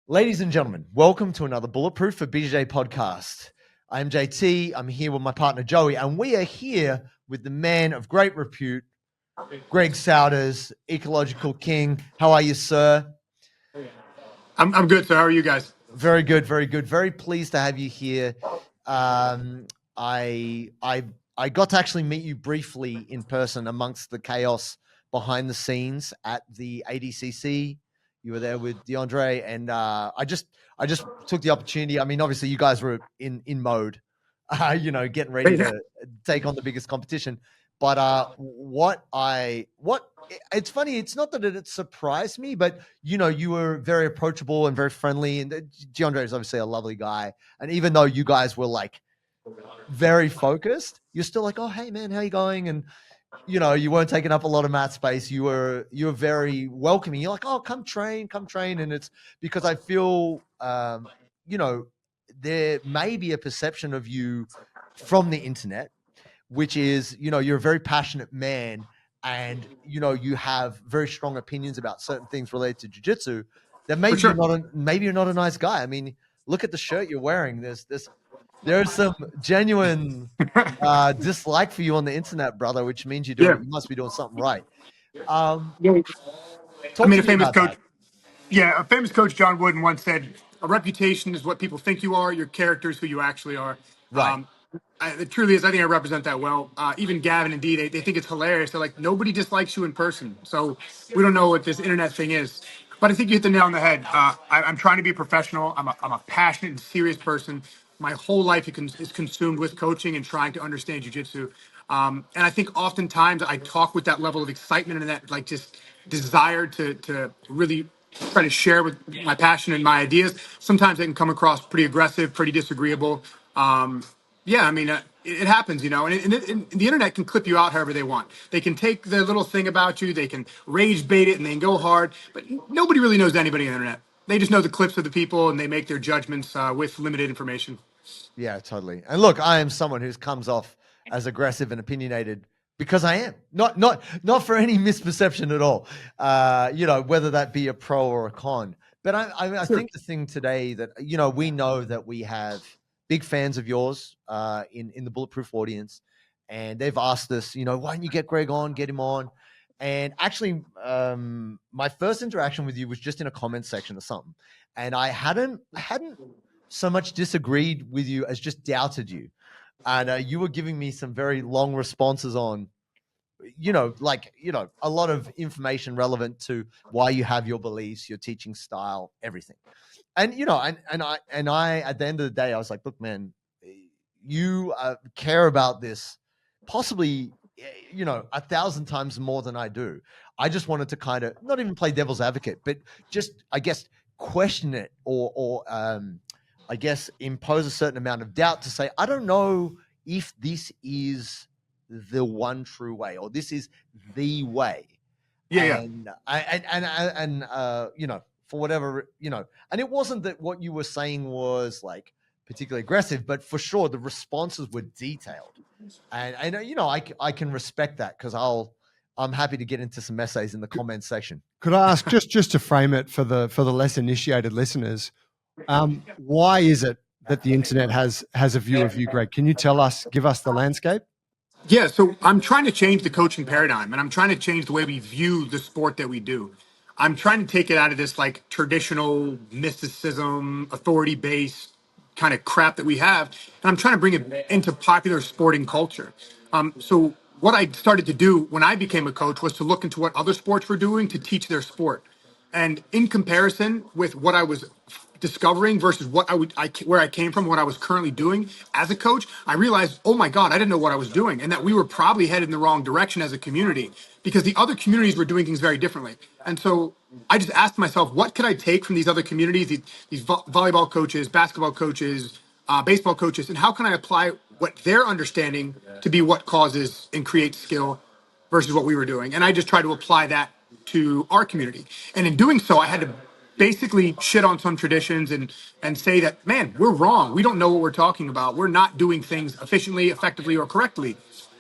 Ladies and gentlemen, welcome to another Bulletproof for BJJ podcast. I'm JT. I'm here with my partner Joey, and we are here with the man of great repute, Greg Souders, Ecological King. How are you, sir? I'm good, sir. How are you guys? Very good, very good. Very pleased to have you here. I got to actually meet you briefly in person amongst the chaos behind the scenes at the ADCC. You were there with DeAndre, and I just took the opportunity. I mean, obviously, you guys were in mode, getting ready to take on the biggest competition. But it's funny. It's not that it surprised me, but you were very approachable and very friendly. And DeAndre is obviously a lovely guy. And even though you guys were like very focused, you're still like, oh, hey man, how you going? And you weren't taking up a lot of mat space. You were very welcoming. You're like, oh, come train. And it's because I feel, there may be a perception of you from the internet, which is, you're a very passionate man and, you have very strong opinions about certain things related to jiu-jitsu that maybe you're not a nice guy. I mean, look at the shirt you're wearing. There's some genuine dislike for you on the internet, brother, which means you must be doing something right. A famous coach. That. Yeah, a famous coach, John Wooden, once said, "A reputation is what people think you are. Your character is who you actually are." Right. It truly is. I think I represent that well. Even Gavin and Dee, they think it's hilarious. They're like, nobody dislikes you in person, so we don't know what this internet thing is. But I think you hit the nail on the head. I'm trying to be professional. I'm a passionate and serious person. My whole life is consumed with coaching and trying to understand jiu-jitsu. And I think oftentimes I talk with that level of excitement and that like just desire to really try to share with my passion and my ideas. Sometimes they can come across pretty aggressive, pretty disagreeable. It happens, and the internet can clip you out however they want. They can take the little thing about you, they can rage bait it, and they can go hard. But nobody really knows anybody on the internet. They just know the clips of the people, and they make their judgments with limited information. Yeah, totally. And look, I am someone who comes off as aggressive and opinionated because I am not for any misperception at all. Whether that be a pro or a con. But I think the thing today that we know that we have big fans of yours in the Bulletproof audience, and they've asked us, why don't you get Greg on, get him on? And actually, my first interaction with you was just in a comment section or something, and I hadn't so much disagreed with you as just doubted you. And you were giving me some very long responses on, a lot of information relevant to why you have your beliefs, your teaching style, everything. And, I, at the end of the day, I was like, look, man, you care about this possibly, 1,000 times more than I do. I just wanted to kind of not even play devil's advocate, but just, I guess, question it or I guess, impose a certain amount of doubt to say, I don't know if this is the one true way or this is the way. And for whatever, and it wasn't that what you were saying was like particularly aggressive, but for sure the responses were detailed. And I can respect that because I'm happy to get into some essays in the comments section. Could I ask just to frame it for the less initiated listeners? Why is it that the internet has a view of you, Greg? Can you give us the landscape? Yeah, so I'm trying to change the coaching paradigm, and I'm trying to change the way we view the sport that we do. I'm trying to take it out of this like traditional mysticism, authority-based kind of crap that we have, and I'm trying to bring it into popular sporting culture. So what I started to do when I became a coach was to look into what other sports were doing to teach their sport. And in comparison with what I was discovering versus where I came from, what I was currently doing as a coach, I realized, oh my God, I didn't know what I was doing, and that we were probably headed in the wrong direction as a community because the other communities were doing things very differently. And so I just asked myself, what could I take from these other communities, these volleyball coaches, basketball coaches, baseball coaches, and how can I apply what they're understanding to be what causes and creates skill versus what we were doing? And I just try to apply that to our community. And in doing so, I had to basically shit on some traditions and say that, man, we're wrong. We don't know what we're talking about. We're not doing things efficiently, effectively, or correctly.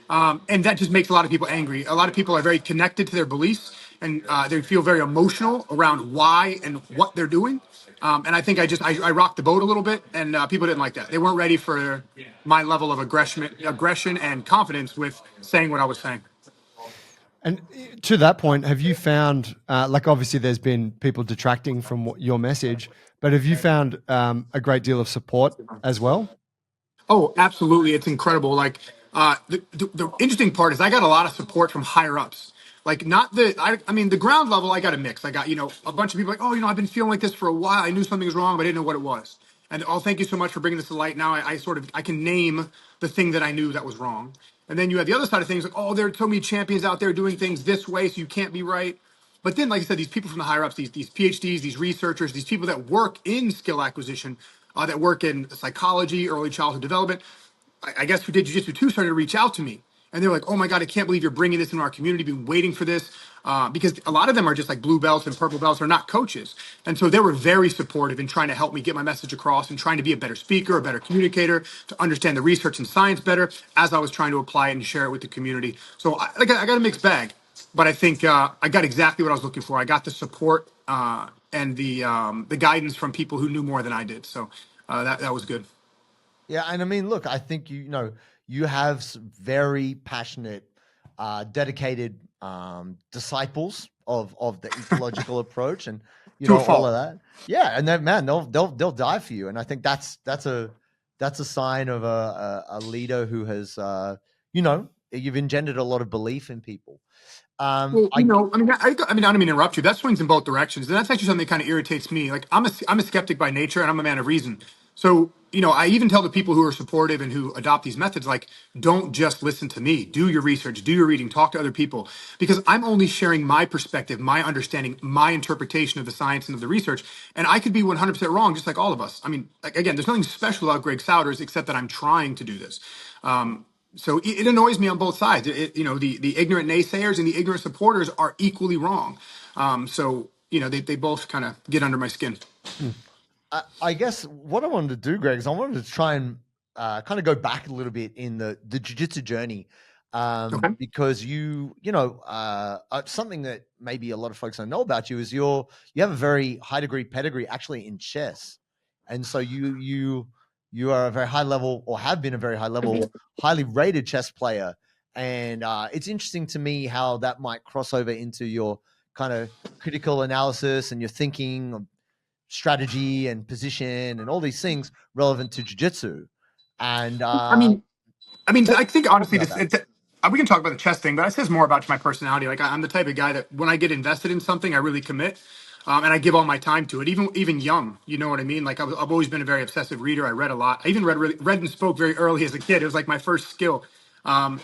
And that just makes a lot of people angry. A lot of people are very connected to their beliefs, and they feel very emotional around why and what they're doing. And I think I rocked the boat a little bit, and people didn't like that. They weren't ready for my level of aggression and confidence with saying what I was saying. And to that point, have you found, like obviously there's been people detracting from your message, but have you found a great deal of support as well? Oh, absolutely. It's incredible. Like, the interesting part is I got a lot of support from higher ups. Like, not I mean, the ground level, I got a mix. I got, a bunch of people like, oh, I've been feeling like this for a while. I knew something was wrong, but I didn't know what it was. And oh, thank you so much for bringing this to light. Now I can name the thing that I knew that was wrong. And then you have the other side of things like, oh, there are so many champions out there doing things this way, so you can't be right. But then, like I said, these people from the higher ups, these PhDs, these researchers, these people that work in skill acquisition, that work in psychology, early childhood development, I guess who did jiu-jitsu too, started to reach out to me. And they're like, oh my God, I can't believe you're bringing this into our community. Been waiting for this. Because a lot of them are just like blue belts and purple belts, are not coaches. And so they were very supportive in trying to help me get my message across and trying to be a better speaker, a better communicator, to understand the research and science better as I was trying to apply it and share it with the community. So I got a mixed bag, but I think I got exactly what I was looking for. I got the support and the guidance from people who knew more than I did. So that was good. Yeah, and I mean, look, I think you have very passionate, dedicated disciples of the ecological approach, and all of that. Yeah, and then man, they'll die for you, and I think that's a sign of a leader who has you've engendered a lot of belief in people. Well, I mean, I don't mean to interrupt you. That swings in both directions, and that's actually something that kind of irritates me. Like, I'm a skeptic by nature, and I'm a man of reason. So, I even tell the people who are supportive and who adopt these methods, like, don't just listen to me. Do your research, do your reading, talk to other people, because I'm only sharing my perspective, my understanding, my interpretation of the science and of the research, and I could be 100% wrong, just like all of us. I mean, like, again, there's nothing special about Greg Souders except that I'm trying to do this. So it annoys me on both sides. The ignorant naysayers and the ignorant supporters are equally wrong. So they both kind of get under my skin. I guess what I wanted to do, Greg, is I wanted to try and kind of go back a little bit in the jiu-jitsu journey, Okay. because something that maybe a lot of folks don't know about you is you have a very high degree pedigree actually in chess, and so you are a very high level, or have been a very high level, highly rated chess player, and it's interesting to me how that might cross over into your kind of critical analysis and your thinking, strategy and position and all these things relevant to jiu-jitsu. And I think honestly, about that. we can talk about the chess thing, but it says more about my personality. Like, I'm the type of guy that when I get invested in something, I really commit, and I give all my time to it. Even young, you know what I mean? Like, I've always been a very obsessive reader. I read a lot. I even read and spoke very early as a kid. It was like my first skill. My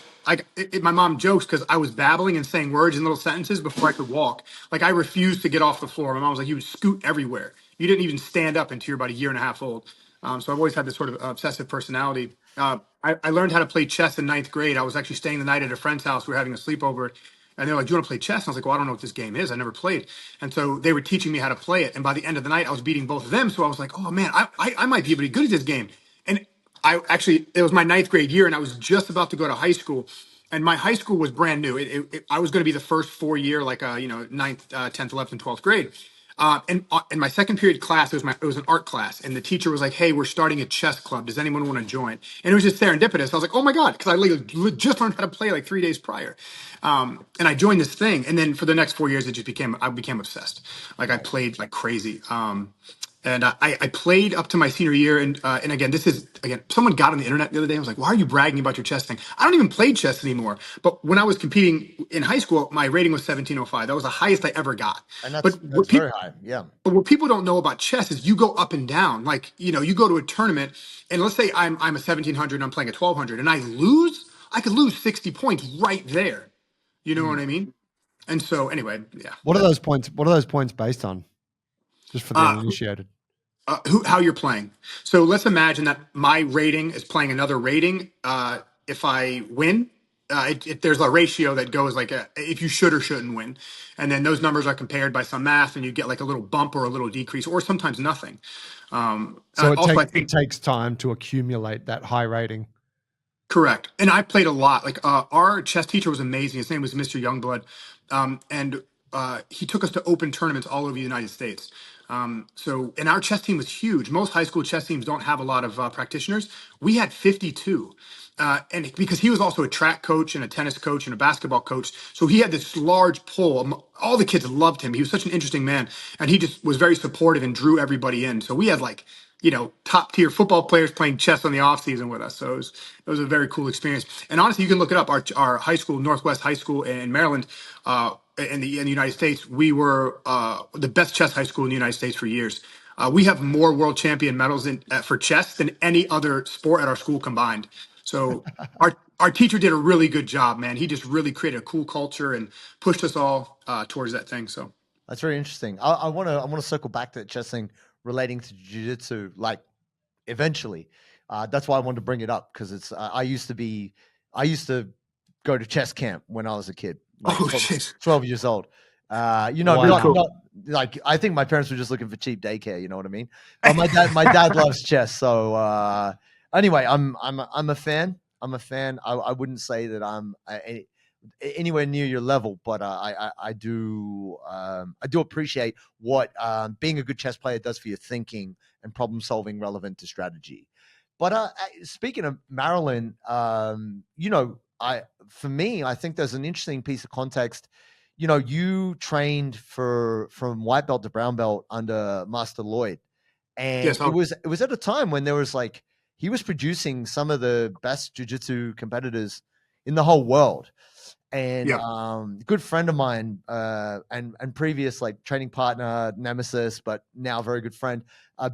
mom jokes because I was babbling and saying words in little sentences before I could walk. Like, I refused to get off the floor. My mom was like, "You would scoot everywhere. You didn't even stand up until you're about a year and a half old." So I've always had this sort of obsessive personality. I learned how to play chess in ninth grade. I was actually staying the night at a friend's house. We were having a sleepover, and they're like, "Do you want to play chess?" And I was like, "Well, I don't know what this game is. I never played." And so they were teaching me how to play it. And by the end of the night, I was beating both of them. So I was like, "Oh man, I might be able to be good at this game." And it was my ninth grade year, and I was just about to go to high school. And my high school was brand new. I was going to be the first 4 year, like ninth, 10th, 11th, and 12th grade. And in my second period class, it was an art class, and the teacher was like, "Hey, we're starting a chess club. Does anyone want to join?" And it was just serendipitous. I was like, "Oh my god!" Because I just learned how to play like 3 days prior, and I joined this thing. And then for the next 4 years, I became obsessed. Like, I played like crazy. And I played up to my senior year, and again, someone got on the internet the other day and was like, "Why are you bragging about your chess thing?" I don't even play chess anymore. But when I was competing in high school, my rating was 1705. That was the highest I ever got. And that's But very high. Yeah. but what people don't know about chess is you go up and down. Like, you go to a tournament, and let's say I'm a 1700 and I'm playing a 1200, and I could lose 60 points right there. You know what I mean? And so anyway, yeah. What are those points? What are those points based on? Just for the uninitiated. How you're playing. So let's imagine that my rating is playing another rating. If I win, there's a ratio that goes like if you should or shouldn't win, and then those numbers are compared by some math, and you get like a little bump or a little decrease, or sometimes nothing. So It takes time to accumulate that high rating. Correct. And I played a lot. Like, our chess teacher was amazing. His name was Mr. Youngblood. And he took us to open tournaments all over the United States. And our chess team was huge. Most high school chess teams don't have a lot of practitioners. We had 52. And because he was also a track coach and a tennis coach and a basketball coach. So he had this large pull. All the kids loved him. He was such an interesting man. And he just was very supportive and drew everybody in. So we had like, top tier football players playing chess on the off season with us. So it was a very cool experience. And honestly, you can look it up. Our high school, Northwest High School in Maryland, in the United States, we were the best chess high school in the United States for years. We have more world champion medals for chess than any other sport at our school combined. So our teacher did a really good job, man. He just really created a cool culture and pushed us all towards that thing. So That's very interesting. I want to circle back to that chess thing relating to jiu-jitsu, like eventually. That's why I wanted to bring it up, because it's I used to go to chess camp when I was a kid, like 12 years old. Wow. Not like, I think my parents were just looking for cheap daycare. You know what I mean? But my dad loves chess. So anyway, I'm a fan. I'm a fan. I wouldn't say that I'm anywhere near your level, but I do appreciate what being a good chess player does for your thinking and problem solving relevant to strategy. But speaking of Maryland, for me, I think there's an interesting piece of context. You trained from white belt to brown belt under Master Lloyd, and yes, it was at a time when there was like, he was producing some of the best jiu-jitsu competitors in the whole world. And good friend of mine, and previous like training partner, nemesis, but now very good friend,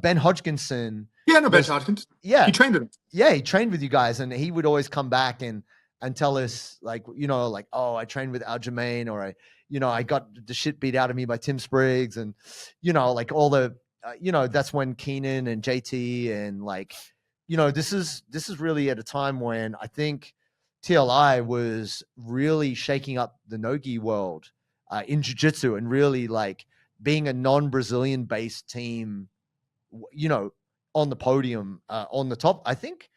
Ben Hodgkinson. Yeah, no, Ben Hodgkins. Yeah, he trained with him. Yeah, he trained with you guys, and he would always come back and tell us like, oh, I trained with Aljamain, or I got the shit beat out of me by Tim Spriggs, and like all the that's when Keenan and JT and like, this is really at a time when I think TLI was really shaking up the no-gi world in jiu-jitsu, and really like being a non-Brazilian based team, on the podium, on the top. I think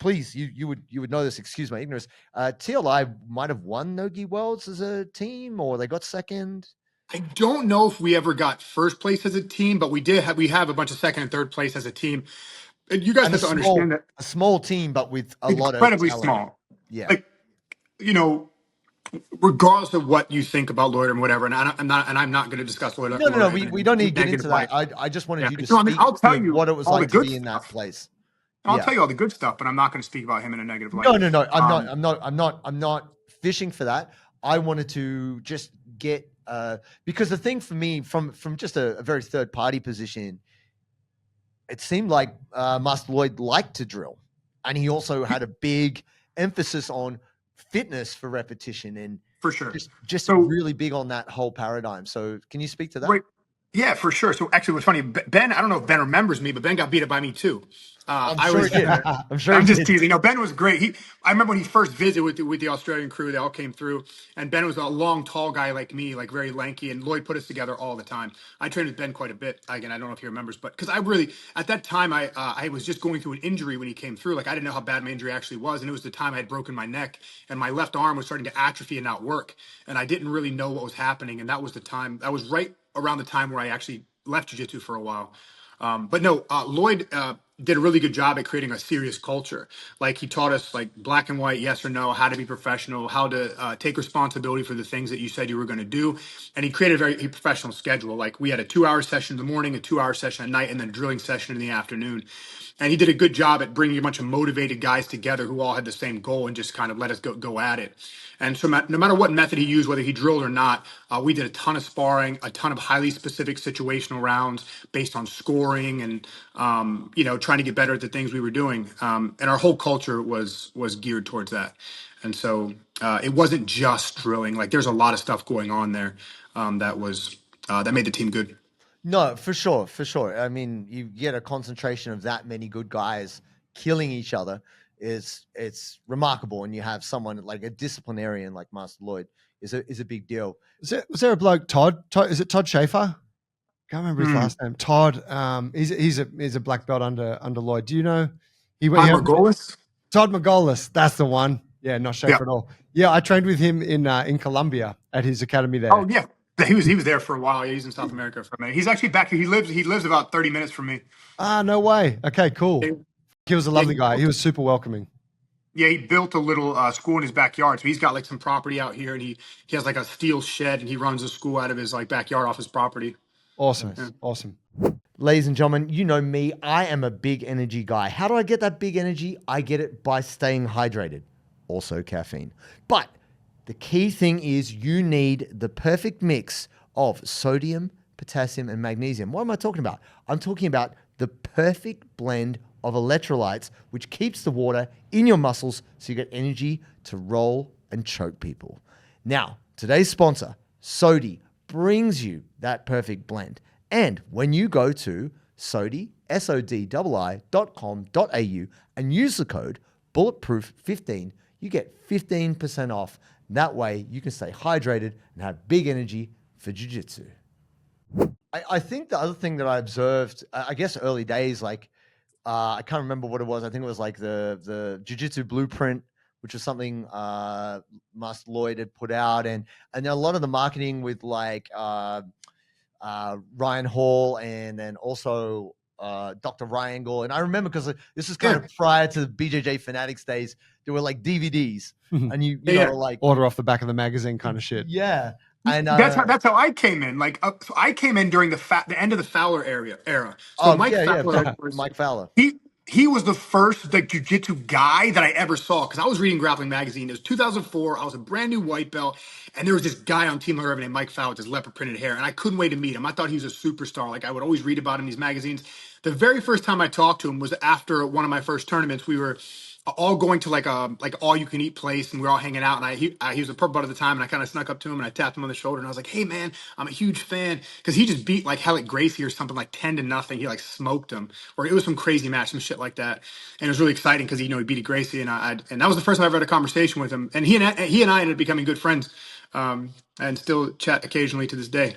please, you would know this, excuse my ignorance. TLI might have won no-gi worlds as a team, or they got second. I don't know if we ever got first place as a team, but we have a bunch of second and third place as a team. And you guys have to understand that a small team, but with a lot of incredibly talent. small. Yeah. Like, regardless of what you think about Lloyd or whatever, and I'm not going to discuss Lloyd. No. We don't need to get into that. I just wanted you to speak I'll tell to you what it was like to be in that place. I'll tell you all the good stuff, but I'm not going to speak about him in a negative light. No. I'm not fishing for that. I wanted to just get because the thing for me, from just a very third party position, it seemed like Master Lloyd liked to drill, and he also had a big emphasis on fitness for repetition, and for sure, just really big on that whole paradigm. So can you speak to that? Right. Yeah, for sure. So actually, what's funny, Ben, I don't know if Ben remembers me, but Ben got beat up by me too. I'm sure he did. I'm just teasing. No, Ben was great. I remember when he first visited with the Australian crew, they all came through, and Ben was a long, tall guy like me, like very lanky, and Lloyd put us together all the time. I trained with Ben quite a bit. Again, I don't know if he remembers, but because at that time, I was just going through an injury when he came through. Like, I didn't know how bad my injury actually was, and it was the time I had broken my neck, and my left arm was starting to atrophy and not work, and I didn't really know what was happening, and that was the time. That was right around the time where I actually left jiu-jitsu for a while. But no, Lloyd did a really good job at creating a serious culture. Like, he taught us like black and white, yes or no, how to be professional, how to take responsibility for the things that you said you were going to do. And he created a very professional schedule. Like, we had a 2-hour session in the morning, a 2-hour session at night, and then a drilling session in the afternoon. And he did a good job at bringing a bunch of motivated guys together who all had the same goal and just kind of let us go at it. And so no matter what method he used, whether he drilled or not, we did a ton of sparring, a ton of highly specific situational rounds based on scoring and, trying to get better at the things we were doing. And our whole culture was geared towards that. And so it wasn't just drilling. Like, there's a lot of stuff going on there that made the team good. No, for sure. I mean, you get a concentration of that many good guys killing each other. It's remarkable, and you have someone like a disciplinarian like Master Lloyd is a big deal. Was there a bloke, Todd? Is it Todd Schaefer? Can't remember his last name. Todd. He's a black belt under Lloyd. Do you know? Todd Margolis. Todd Margolis. That's the one. Yeah, not Yeah. Schaefer at all. Yeah, I trained with him in Colombia at his academy there. Oh yeah. He was there for a while. Yeah, he's in South America for a minute. He's actually back here. He lives about 30 minutes from me. Ah, no way. Okay, cool. He was a Yeah, lovely guy. He was super welcoming. yeah, he built a little school in his backyard. So he's got like some property out here, and he has like a steel shed, and he runs a school out of his like backyard off his property. Awesome. Yeah. Awesome. Ladies and gentlemen, you know me. I am a big energy guy. How do I get that big energy? I get it by staying hydrated. Also caffeine. But the key thing is you need the perfect mix of sodium, potassium, and magnesium. What am I talking about? I'm talking about the perfect blend of electrolytes, which keeps the water in your muscles so you get energy to roll and choke people. Now, today's sponsor, Sodi, brings you that perfect blend. And when you go to Sodi, SODII.com.au and use the code Bulletproof15, you get 15% off. That way you can stay hydrated and have big energy for jiu-jitsu. I think the other thing that I observed, I guess early days, like I can't remember what it was. I think it was like the jiu-jitsu blueprint, which was something Master Lloyd had put out, and a lot of the marketing with like Ryan Hall and then also Dr. Ryangle. And I remember because this is kind of prior to the BJJ Fanatics days, there were like DVDs and you know, like order off the back of the magazine kind of shit. Yeah. And that's how I came in. Like, so I came in during the end of the Fowler era. So Mike Fowler Mike Fowler. He was the first like jiu-jitsu guy that I ever saw because I was reading Grappling Magazine. It was 2004. I was a brand new white belt, and there was this guy on Team Irvin named Mike Fowler with his leopard printed hair, and I couldn't wait to meet him. I thought he was a superstar. Like I would always read about him in these magazines. The very first time I talked to him was after one of my first tournaments. We were all going to like all you can eat place, and we were all hanging out. And he was a purple belt at the time, and I kind of snuck up to him and I tapped him on the shoulder, and I was like, "Hey man, I'm a huge fan," because he just beat like Helic Gracie or something like 10-0. He like smoked him, or it was some crazy match, some shit like that. And it was really exciting because he beat Gracie, and and that was the first time I ever had a conversation with him. And he and I ended up becoming good friends, and still chat occasionally to this day.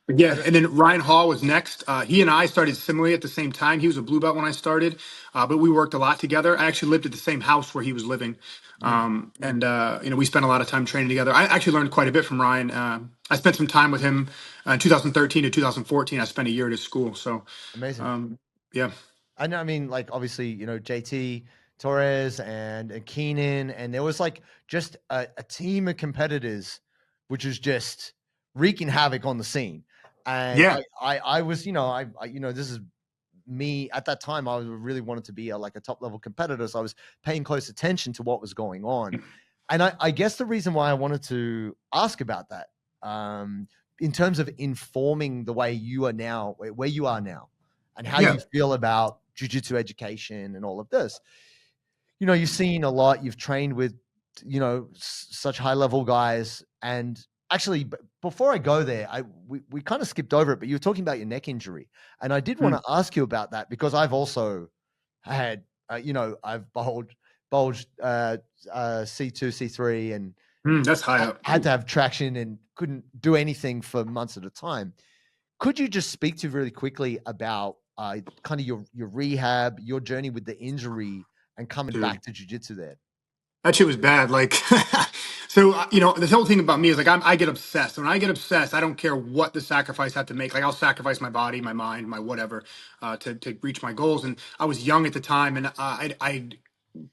Yeah, and then Ryan Hall was next. He and I started similarly at the same time. He was a blue belt when I started, but we worked a lot together. I actually lived at the same house where he was living, and we spent a lot of time training together. I actually learned quite a bit from Ryan. I spent some time with him in 2013 to 2014. I spent a year at his school. So amazing. Yeah. I know. I mean, like obviously, JT Torres and Keenan, and there was like just a team of competitors, which was just wreaking havoc on the scene. And I was, this is me at that time. I really wanted to be like a top level competitor, so I was paying close attention to what was going on. And I guess the reason why I wanted to ask about that, in terms of informing the way you are now, where you are now, and how you feel about jiu-jitsu education and all of this. You've seen a lot. You've trained with, such high level guys. And actually, before I go there, we kind of skipped over it, but you were talking about your neck injury, and I did want to ask you about that because I've also had, I've bulged C2, C3, and that's high up. Had to have traction and couldn't do anything for months at a time. Could you just speak to really quickly about kind of your rehab, your journey with the injury, and coming back to jiu-jitsu there? That shit was bad. Like, so, the whole thing about me is like, I get obsessed. When I get obsessed, I don't care what the sacrifice I have to make. Like I'll sacrifice my body, my mind, my whatever, to reach my goals. And I was young at the time, and I'd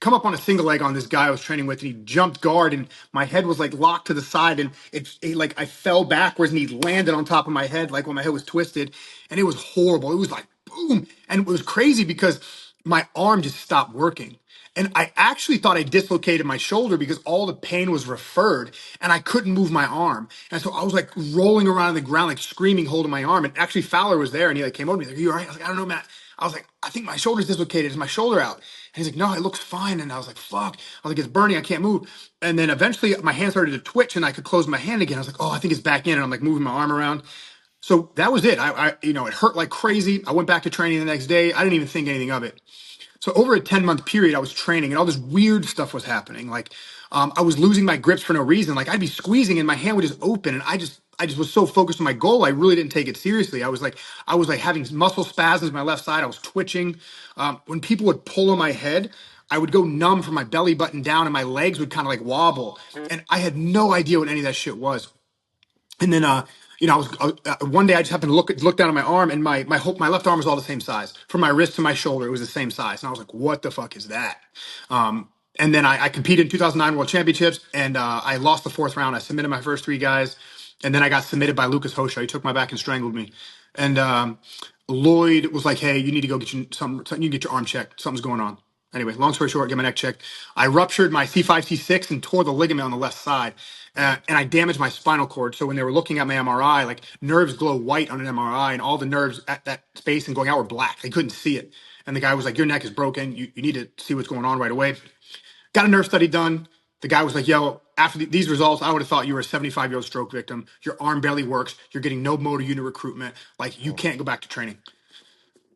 come up on a single leg on this guy I was training with, and he jumped guard, and my head was like locked to the side, and it like I fell backwards, and he landed on top of my head, like when my head was twisted, and it was horrible. It was like boom, and it was crazy because my arm just stopped working. And I actually thought I dislocated my shoulder because all the pain was referred and I couldn't move my arm. And so I was like rolling around on the ground, like screaming, holding my arm. And actually Fowler was there and he like came over to me, like, "Are you all right?" I was like, "I don't know, Matt." I was like, "I think my shoulder's dislocated. Is my shoulder out?" And he's like, "No, it looks fine." And I was like, "Fuck." I was like, "It's burning. I can't move." And then eventually my hand started to twitch and I could close my hand again. I was like, "Oh, I think it's back in." And I'm like moving my arm around. So that was it. It hurt like crazy. I went back to training the next day. I didn't even think anything of it. So over a 10-month period, I was training and all this weird stuff was happening. Like I was losing my grips for no reason. Like I'd be squeezing and my hand would just open. And I just was so focused on my goal. I really didn't take it seriously. I was like having muscle spasms on my left side. I was twitching. When people would pull on my head, I would go numb from my belly button down and my legs would kind of like wobble. And I had no idea what any of that shit was. And then, one day I just happened to look down at my arm, and my left arm was all the same size. From my wrist to my shoulder, it was the same size. And I was like, what the fuck is that? And then I competed in 2009 World Championships, and I lost the fourth round. I submitted my first three guys, and then I got submitted by Lucas Hosha. He took my back and strangled me. And Lloyd was like, hey, you need to go get something. You get your arm checked. Something's going on. Anyway, long story short, get my neck checked. I ruptured my C5, C6 and tore the ligament on the left side. And I damaged my spinal cord. So when they were looking at my MRI, like nerves glow white on an MRI, and all the nerves at that space and going out were black. They couldn't see it. And the guy was like, your neck is broken. You need to see what's going on right away. Got a nerve study done. The guy was like, yo, after these results, I would have thought you were a 75-year-old stroke victim. Your arm barely works. You're getting no motor unit recruitment. Like, you can't go back to training.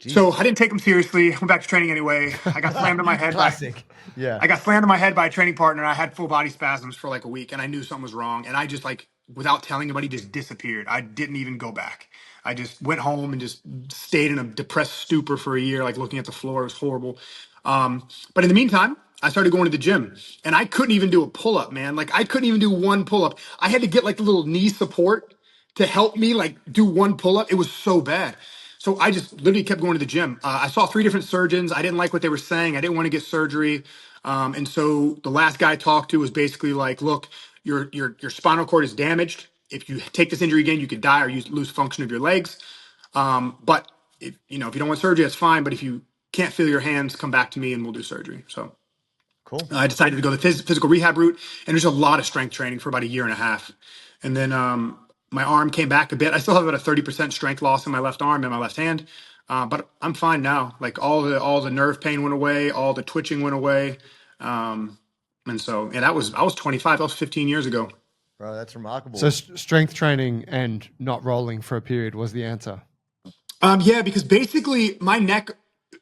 Jeez. So I didn't take them seriously. Went back to training anyway. I got slammed on my head. Classic. Yeah. I got slammed on my head by a training partner. I had full body spasms for like a week, and I knew something was wrong. And I just, like, without telling anybody, just disappeared. I didn't even go back. I just went home and just stayed in a depressed stupor for a year, like looking at the floor. It was horrible. But in the meantime, I started going to the gym, and I couldn't even do a pull up, man. Like, I couldn't even do one pull up. I had to get like the little knee support to help me like do one pull up. It was so bad. So I just literally kept going to the gym. I saw 3 different surgeons. I didn't like what they were saying. I didn't want to get surgery. And so the last guy I talked to was basically like, look, your spinal cord is damaged. If you take this injury again, you could die or you lose function of your legs. But if you don't want surgery, that's fine. But if you can't feel your hands, come back to me and we'll do surgery. So Cool. I decided to go the physical rehab route, and there's a lot of strength training for about a year and a half. And then my arm came back a bit. I still have about a 30% strength loss in my left arm and my left hand, but I'm fine now. Like all the nerve pain went away, all the twitching went away, and so I was 25. That was 15 years ago. Bro, that's remarkable. So strength training and not rolling for a period was the answer. Yeah, because basically my neck,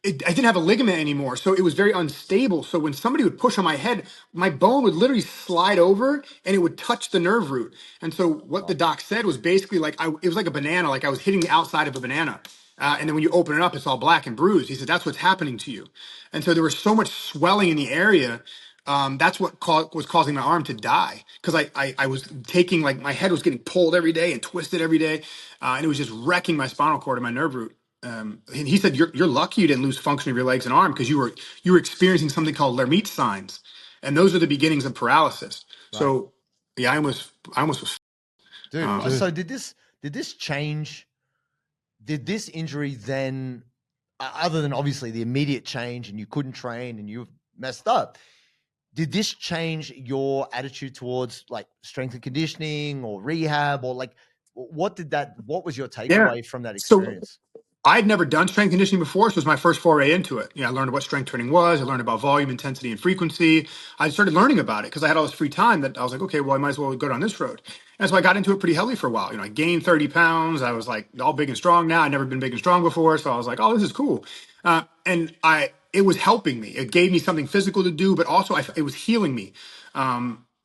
I didn't have a ligament anymore, so it was very unstable. So when somebody would push on my head, my bone would literally slide over and it would touch the nerve root. And so what the doc said was basically like it was like a banana, like I was hitting the outside of a banana. And then when you open it up, it's all black and bruised. He said, that's what's happening to you. And so there was so much swelling in the area. That's what was causing my arm to die, because I was taking, like, my head was getting pulled every day and twisted every day. And it was just wrecking my spinal cord and my nerve root. And he said, you're lucky you didn't lose function of your legs and arm, because you were experiencing something called Lermite signs. And those are the beginnings of paralysis. Right. So yeah, I almost was. Dude, so did this change? Did this injury then, other than obviously the immediate change and you couldn't train and you messed up, did this change your attitude towards like strength and conditioning or rehab, or like what was your takeaway from that experience? So I'd never done strength conditioning before, so it was my first foray into it. I learned what strength training was. I learned about volume, intensity, and frequency. I started learning about it because I had all this free time that I was like, okay, well, I might as well go down this road. And so I got into it pretty heavily for a while. I gained 30 pounds. I was like all big and strong now. I'd never been big and strong before. So I was like, oh, this is cool. And it was helping me. It gave me something physical to do, but also it was healing me.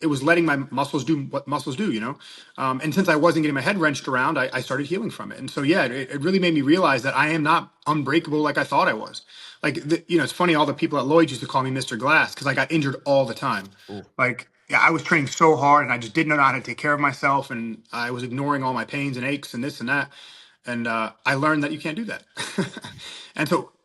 It was letting my muscles do what muscles do, and since I wasn't getting my head wrenched around, I started healing from it. And so, yeah, it really made me realize that I am not unbreakable like I thought I was. Like, it's funny, all the people at Lloyd used to call me Mr. Glass because I got injured all the time. Ooh. Like, yeah, I was training so hard and I just didn't know how to take care of myself. And I was ignoring all my pains and aches and this and that. And I learned that you can't do that.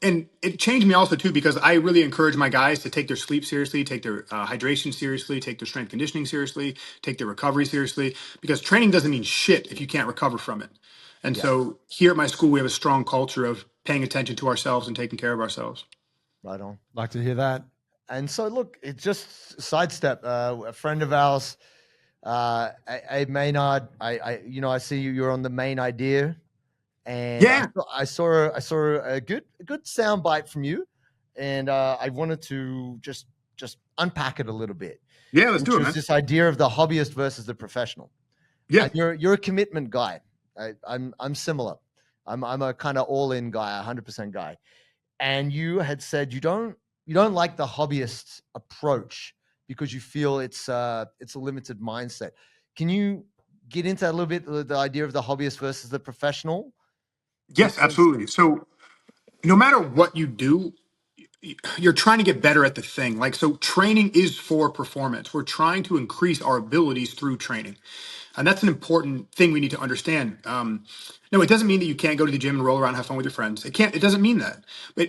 And it changed me also too, because I really encourage my guys to take their sleep seriously, take their hydration seriously, take their strength conditioning seriously, take their recovery seriously, because training doesn't mean shit if you can't recover from it. And so here at my school, we have a strong culture of paying attention to ourselves and taking care of ourselves. Right on. Like to hear that. And so look, it's just sidestep. A friend of ours, Maynard, I see you're on the Main Idea. And yeah, I saw a good sound bite from you, and I wanted to just unpack it a little bit. Yeah, let's do it, man. This idea of the hobbyist versus the professional. Yeah, you're a commitment guy. I'm similar. I'm a kind of all in guy, 100% guy. And you had said you don't like the hobbyist approach because you feel it's a limited mindset. Can you get into that a little bit, the idea of the hobbyist versus the professional? Yes, absolutely. So no matter what you do, you're trying to get better at the thing. Like, so training is for performance. We're trying to increase our abilities through training. And that's an important thing we need to understand. No, it doesn't mean that you can't go to the gym and roll around and have fun with your friends. It doesn't mean that.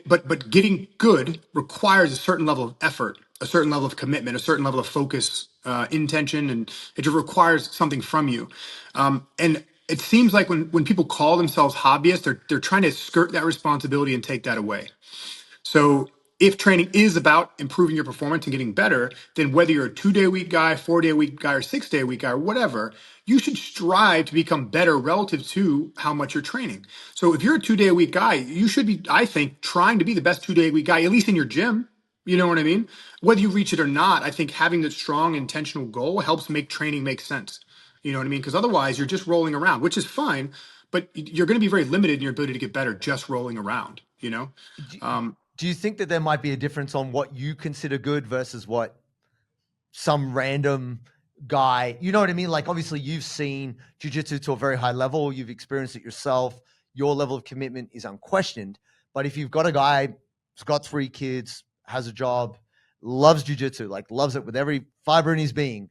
But getting good requires a certain level of effort, a certain level of commitment, a certain level of focus, intention, and it just requires something from you. And it seems like when people call themselves hobbyists, they're trying to skirt that responsibility and take that away. So if training is about improving your performance and getting better, then whether you're a 2-day a week guy, 4-day a week guy, or 6-day a week guy, or whatever, you should strive to become better relative to how much you're training. So if you're a 2-day a week guy, you should be, I think, trying to be the best 2-day a week guy, at least in your gym. You know what I mean? Whether you reach it or not, I think having that strong intentional goal helps make training make sense. You know what I mean? Because otherwise you're just rolling around, which is fine, but you're going to be very limited in your ability to get better just rolling around, you know? Do you think that there might be a difference on what you consider good versus what some random guy, you know what I mean? Like, obviously you've seen jiu-jitsu to a very high level. You've experienced it yourself. Your level of commitment is unquestioned. But if you've got a guy who's got 3 kids, has a job, loves jiu-jitsu, like loves it with every fiber in his being,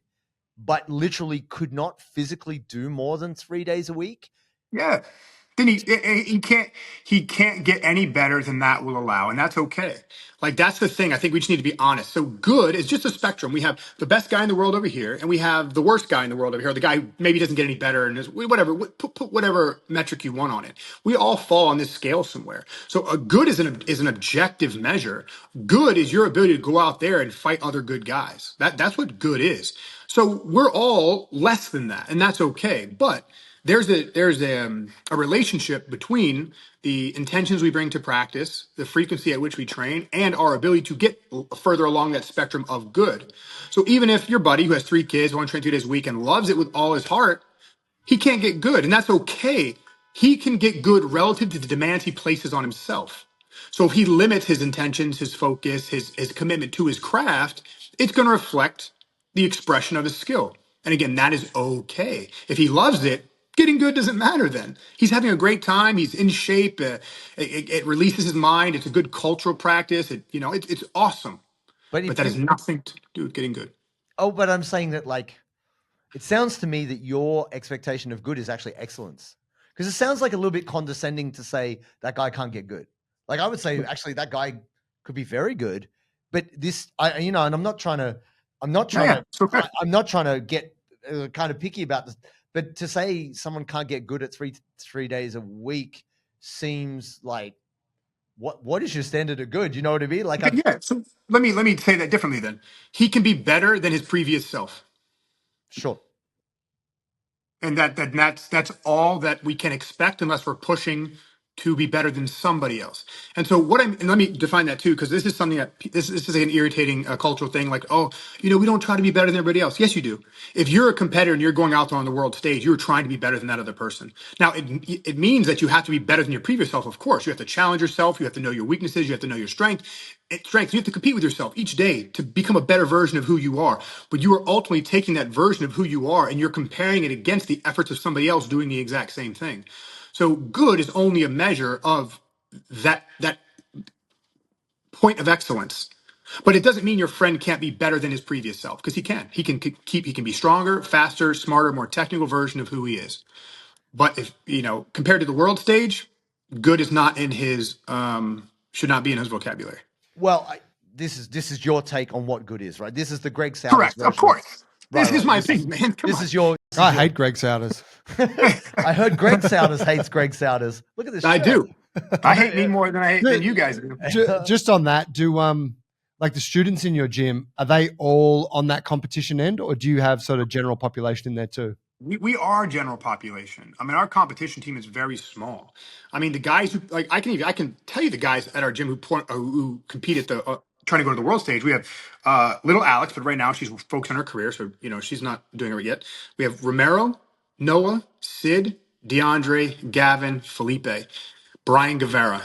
but literally could not physically do more than 3 days a week. Yeah. Then he can't get any better than that will allow, and that's okay. Like, that's the thing. I think we just need to be honest. So good is just a spectrum. We have the best guy in the world over here, and we have the worst guy in the world over here. The guy who maybe doesn't get any better, and is whatever. Put whatever metric you want on it. We all fall on this scale somewhere. So a good is an objective measure. Good is your ability to go out there and fight other good guys. That's what good is. So we're all less than that, and that's okay. But there's a relationship between the intentions we bring to practice, the frequency at which we train, and our ability to get further along that spectrum of good. So even if your buddy who has 3 kids, only train 2 days a week, and loves it with all his heart, he can't get good, and that's okay. He can get good relative to the demands he places on himself. So if he limits his intentions, his focus, his commitment to his craft, it's going to reflect the expression of his skill. And again, that is okay. If he loves it, getting good doesn't matter then. He's having a great time. He's in shape. It releases his mind. It's a good cultural practice. It's awesome. But But if that has you, nothing to do with getting good. but I'm saying that, like, it sounds to me that your expectation of good is actually excellence. Because it sounds like a little bit condescending to say that guy can't get good. Like, I would say actually that guy could be very good, but and I'm not trying to, It's okay. I'm not trying to get kind of picky about this, but to say someone can't get good at three days a week seems like, what is your standard of good? You know what I mean? Like, Yeah. So let me say that differently then. He can be better than his previous self. sure. And that's all that we can expect unless we're pushing to be better than somebody else. And so and let me define that too, because this is something that this is an irritating cultural thing. Like, oh, we don't try to be better than everybody else. Yes, you do. If you're a competitor and you're going out there on the world stage, you're trying to be better than that other person. Now, it means that you have to be better than your previous self. Of course, you have to challenge yourself. You have to know your weaknesses. You have to know your strength. You have to compete with yourself each day to become a better version of who you are. But you are ultimately taking that version of who you are and you're comparing it against the efforts of somebody else doing the exact same thing. So good is only a measure of that point of excellence. But it doesn't mean your friend can't be better than his previous self, because he can. He can be stronger, faster, smarter, more technical version of who he is. But if compared to the world stage, good is not in his should not be in his vocabulary. Well, this is your take on what good is, right? This is the Greg Souders Correct, version. of course. This Right. is my opinion, man. Come This on. is your. I hate Greg Souders. I heard Greg Souders hates Greg Souders. Look at this. I shirt. do. I hate me more than you guys do. Just on that, do like the students in your gym, are they all on that competition end, or do you have sort of general population in there too? We are general population. I mean, our competition team is very small. I mean, the guys who I can tell you the guys at our gym who compete at the trying to go to the world stage. We have little Alex, but right now she's focused on her career, so she's not doing it yet. We have Romero, Noah, Sid, DeAndre, Gavin, Felipe, Brian Guevara.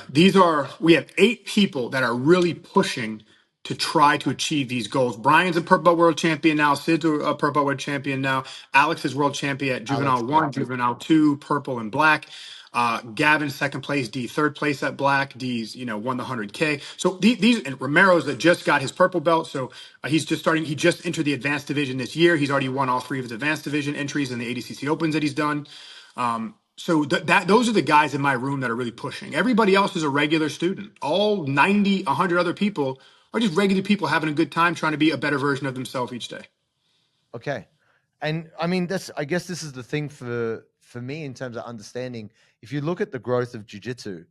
We have 8 people that are really pushing to try to achieve these goals. Brian's a purple belt world champion now. Sid's a purple belt world champion now. Alex is world champion at juvenile Alex, 1, juvenile 2, purple and black. Gavin second place, D third place at black. D's won the 100K. So these and Romero's that just got his purple belt. So he's just starting. He just entered the advanced division this year. He's already won all 3 of his advanced division entries in the ADCC Opens that he's done. So those are the guys in my room that are really pushing. Everybody else is a regular student. All 90, 100 other people are just regular people having a good time trying to be a better version of themselves each day. Okay. And I mean, I guess this is the thing for me in terms of understanding. If you look at the growth of jiu-jitsu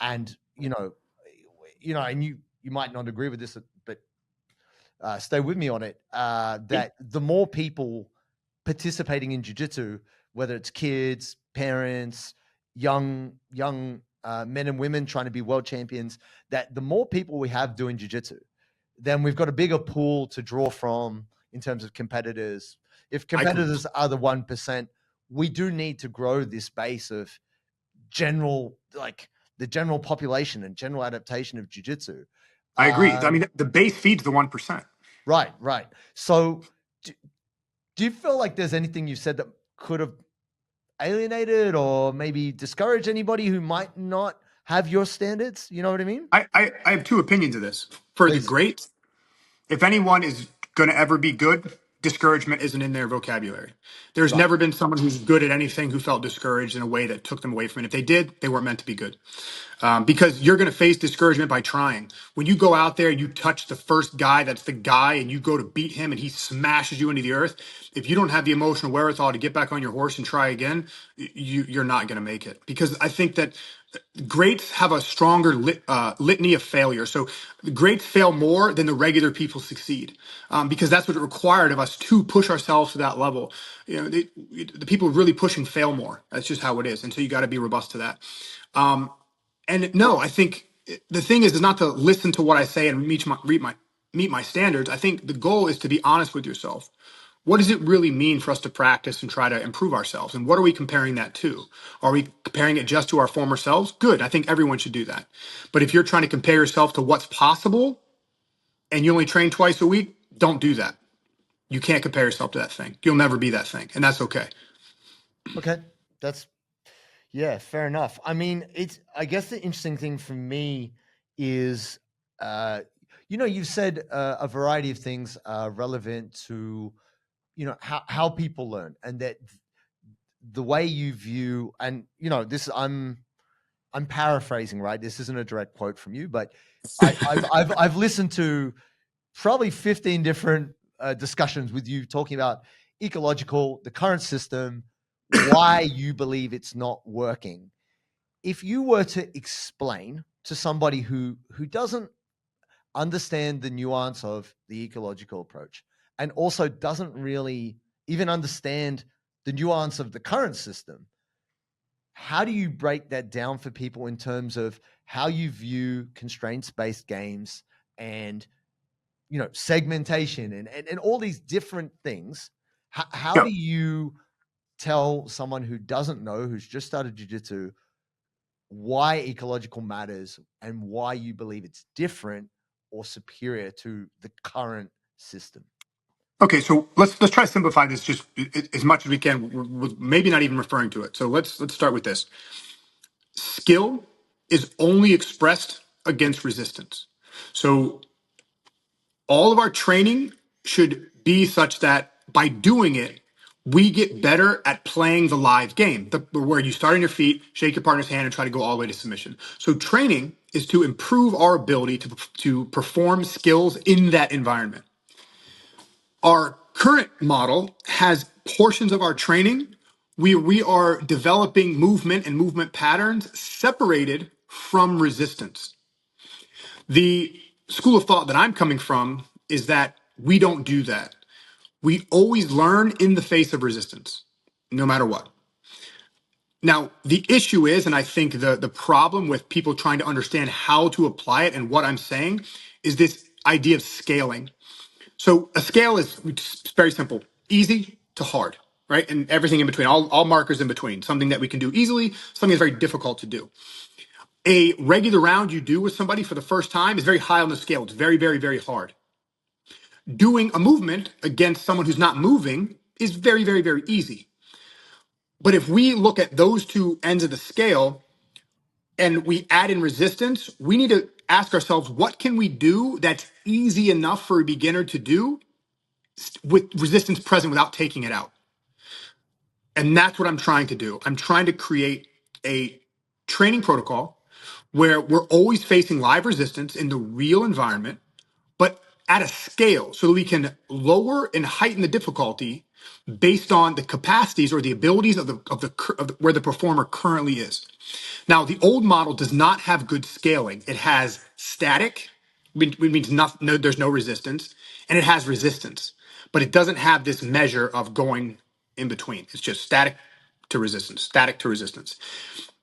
and, and you might not agree with this, but stay with me on it, that the more people participating in jiu-jitsu, whether it's kids, parents, young men and women trying to be world champions, that the more people we have doing jiu-jitsu, then we've got a bigger pool to draw from in terms of competitors. If competitors are the 1%, we do need to grow this base of the general population and general adaptation of jiu-jitsu. I agree. I mean, the base feeds the 1%. Right. So do you feel like there's anything you said that could have alienated or maybe discouraged anybody who might not have your standards? You know what I mean? I have 2 opinions of this. For Please. the greats, if anyone is going to ever be good, discouragement isn't in their vocabulary. There's never been someone who's good at anything who felt discouraged in a way that took them away from it. If they did, they weren't meant to be good. Because you're going to face discouragement by trying. When you go out there, you touch the first guy that's the guy, and you go to beat him, and he smashes you into the earth. If you don't have the emotional wherewithal to get back on your horse and try again, you're not going to make it. Because I think that greats have a stronger litany of failure. So greats fail more than the regular people succeed, because that's what it required of us to push ourselves to that level. The people really pushing fail more. That's just how it is. And so you got to be robust to that. And no, I think the thing is not to listen to what I say and meet my standards. I think the goal is to be honest with yourself. What does it really mean for us to practice and try to improve ourselves? And what are we comparing that to? Are we comparing it just to our former selves? Good. I think everyone should do that. But if you're trying to compare yourself to what's possible and you only train twice a week, don't do that. You can't compare yourself to that thing. You'll never be that thing. And that's okay. Okay. Yeah, fair enough. I mean, I guess the interesting thing for me is, you've said a variety of things relevant to, how people learn, and that the way you view, and I'm paraphrasing, right? This isn't a direct quote from you, but I've listened to probably 15 different discussions with you talking about ecological, the current system, why you believe it's not working. If you were to explain to somebody who doesn't understand the nuance of the ecological approach and also doesn't really even understand the nuance of the current system, how do you break that down for people in terms of how you view constraints-based games and segmentation and all these different things? How do you tell someone who doesn't know, who's just started jiu-jitsu, why ecological matters and why you believe it's different or superior to the current system? Okay, so let's try to simplify this just as much as we can, with maybe not even referring to it. So let's start with this. Skill is only expressed against resistance. So all of our training should be such that by doing it, we get better at playing the live game, where you start on your feet, shake your partner's hand, and try to go all the way to submission. So training is to improve our ability to perform skills in that environment. Our current model has portions of our training where we are developing movement and movement patterns separated from resistance. The school of thought that I'm coming from is that we don't do that. We always learn in the face of resistance, no matter what. Now, the issue is, and I think the problem with people trying to understand how to apply it and what I'm saying is this idea of scaling. So a scale is very simple, easy to hard, right? And everything in between, all markers in between, something that we can do easily, something that's very difficult to do. A regular round you do with somebody for the first time is very high on the scale. It's very, very, very hard. Doing a movement against someone who's not moving is very, very, very easy. But if we look at those two ends of the scale and we add in resistance, we need to ask ourselves, what can we do that's easy enough for a beginner to do with resistance present without taking it out? And that's what I'm trying to do. I'm trying to create a training protocol where we're always facing live resistance in the real environment, but at a scale so that we can lower and heighten the difficulty based on the capacities or the abilities of where the performer currently is. Now, the old model does not have good scaling. It has static, which means there's no resistance, and it has resistance, but it doesn't have this measure of going in between. It's just static to resistance, static to resistance.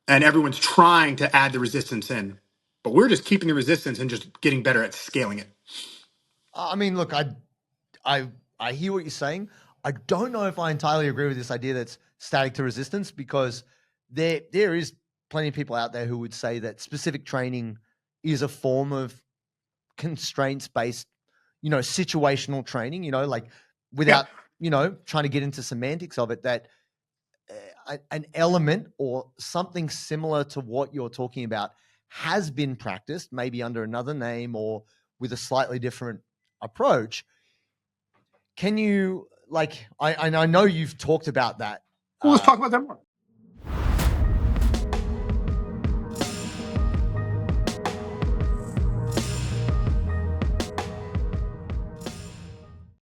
And everyone's trying to add the resistance in, but we're just keeping the resistance and just getting better at scaling it. I mean, look, I hear what you're saying. I don't know if I entirely agree with this idea that's static to resistance, because there is plenty of people out there who would say that specific training is a form of constraints-based, situational training, like without, trying to get into semantics of it, that an element or something similar to what you're talking about has been practiced, maybe under another name or with a slightly different approach. Can you, I know you've talked about that. Well, let's talk about that more.